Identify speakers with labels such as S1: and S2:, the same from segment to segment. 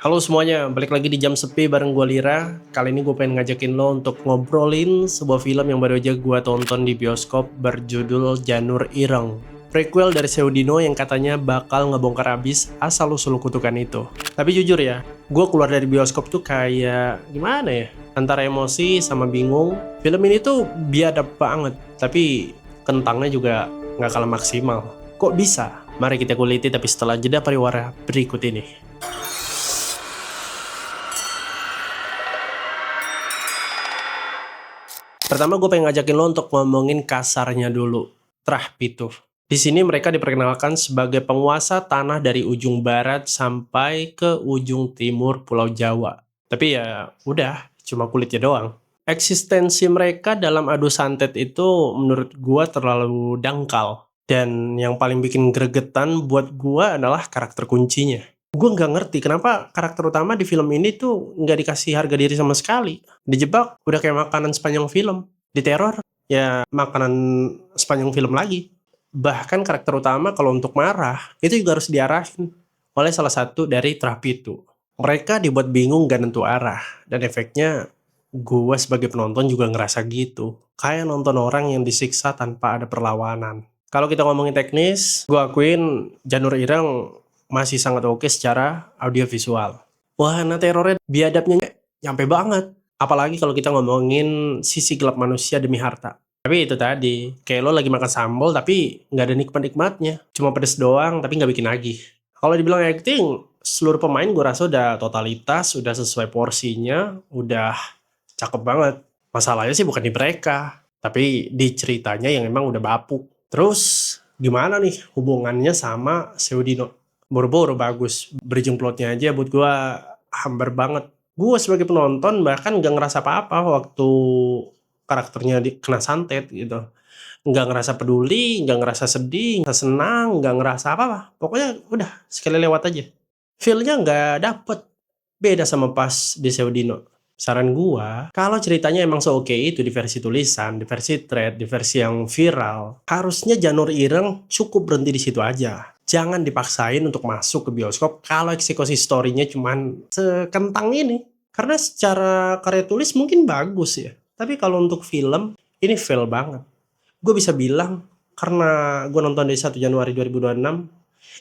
S1: Halo semuanya, balik lagi di Jam Sepi bareng gue Lira. Kali ini gue pengen ngajakin lo untuk ngobrolin sebuah film yang baru aja gue tonton di bioskop berjudul Janur Ireng. Prequel dari Seudino yang katanya bakal ngebongkar abis asal-usul kutukan itu. Tapi jujur ya, gue keluar dari bioskop tuh kayak gimana ya? Antara emosi sama bingung. Film ini tuh biadab banget, tapi kentangnya juga nggak kalah maksimal. Kok bisa? Mari kita kuliti tapi setelah jeda pariwara berikut ini. Pertama gue pengen ngajakin lo untuk ngomongin kasarnya dulu. Trah Pitu. Di sini mereka diperkenalkan sebagai penguasa tanah dari ujung barat sampai ke ujung timur Pulau Jawa. Tapi ya udah, cuma kulitnya doang. Eksistensi mereka dalam adu santet itu menurut gue terlalu dangkal. Dan yang paling bikin gregetan buat gue adalah karakter kuncinya. Gue nggak ngerti kenapa karakter utama di film ini tuh nggak dikasih harga diri sama sekali. Dijebak udah kayak makanan sepanjang film. Diteror ya makanan sepanjang film lagi. Bahkan karakter utama kalau untuk marah itu juga harus diarahin oleh salah satu dari terapi itu. Mereka dibuat bingung gak nentu arah. Dan efeknya gue sebagai penonton juga ngerasa gitu. Kayak nonton orang yang disiksa tanpa ada perlawanan. Kalau kita ngomongin teknis, gue akuin Janur Ireng masih sangat oke secara audiovisual. Wahana terornya biadabnya nyampe banget. Apalagi kalau kita ngomongin sisi gelap manusia demi harta. Tapi itu tadi, kayak lo lagi makan sambal tapi nggak ada nikmat-nikmatnya. Cuma pedes doang tapi nggak bikin nagih. Kalau dibilang acting, seluruh pemain gue rasa udah totalitas, udah sesuai porsinya, udah cakep banget. Masalahnya sih bukan di mereka, tapi di ceritanya yang emang udah bapuk. Terus gimana nih hubungannya sama Seudino? Boro-boro bagus, bridging plotnya aja buat gue hambar banget. Gue sebagai penonton bahkan gak ngerasa apa-apa waktu karakternya kena santet gitu. Gak ngerasa peduli, gak ngerasa sedih, gak senang, gak ngerasa apa-apa. Pokoknya udah sekali lewat aja. Feel-nya gak dapet. Beda sama pas di Seudino. Saran gua, kalau ceritanya emang se-oke itu di versi tulisan, di versi thread, di versi yang viral, harusnya Janur Ireng cukup berhenti di situ aja. Jangan dipaksain untuk masuk ke bioskop kalau eksekusi story-nya cuman sekentang ini. Karena secara karya tulis mungkin bagus ya. Tapi kalau untuk film, ini fail banget. Gue bisa bilang, karena gue nonton dari 1 Januari 2026,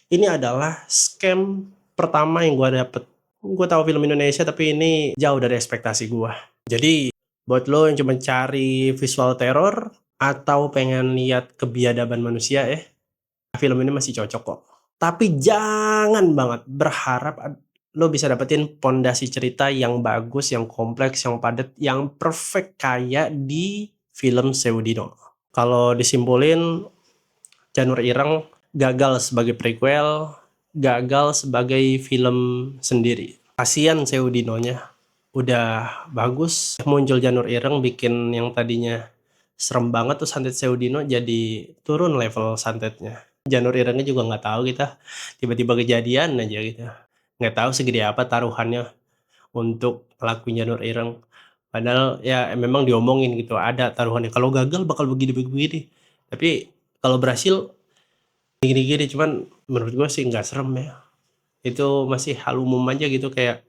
S1: ini adalah scam pertama yang gue dapet. Gue tahu film Indonesia tapi ini jauh dari ekspektasi gue. Jadi buat lo yang cuma cari visual teror atau pengen lihat kebiadaban manusia film ini masih cocok kok. Tapi jangan banget berharap lo bisa dapetin pondasi cerita yang bagus, yang kompleks, yang padat, yang perfect kayak di film Seudino. Kalau disimpulin, Janur Ireng gagal sebagai prequel, gagal sebagai film sendiri. Kasian Seudinonya, udah bagus. Muncul Janur Ireng bikin yang tadinya serem banget tuh santet Seudino jadi turun level santetnya. Janur Irengnya juga nggak tahu kita, tiba-tiba kejadian aja gitu. Nggak tahu segede apa taruhannya untuk ngelakuin Janur Ireng. Padahal ya memang diomongin gitu, ada taruhannya. Kalau gagal bakal begini-begini. Tapi kalau berhasil gini-gini, cuman menurut gue sih nggak serem ya. Itu masih hal umum aja gitu, kayak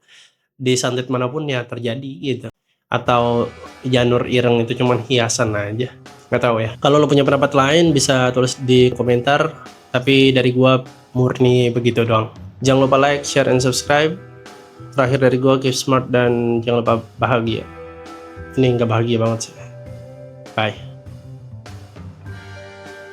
S1: di santet manapun ya terjadi gitu. Atau Janur Ireng itu cuman hiasan aja, nggak tahu ya. Kalau lo punya pendapat lain bisa tulis di komentar, tapi dari gua murni begitu doang. Jangan lupa like, share, and subscribe. Terakhir dari gua, keep smart dan jangan lupa bahagia. Ini nggak bahagia banget sih. Bye.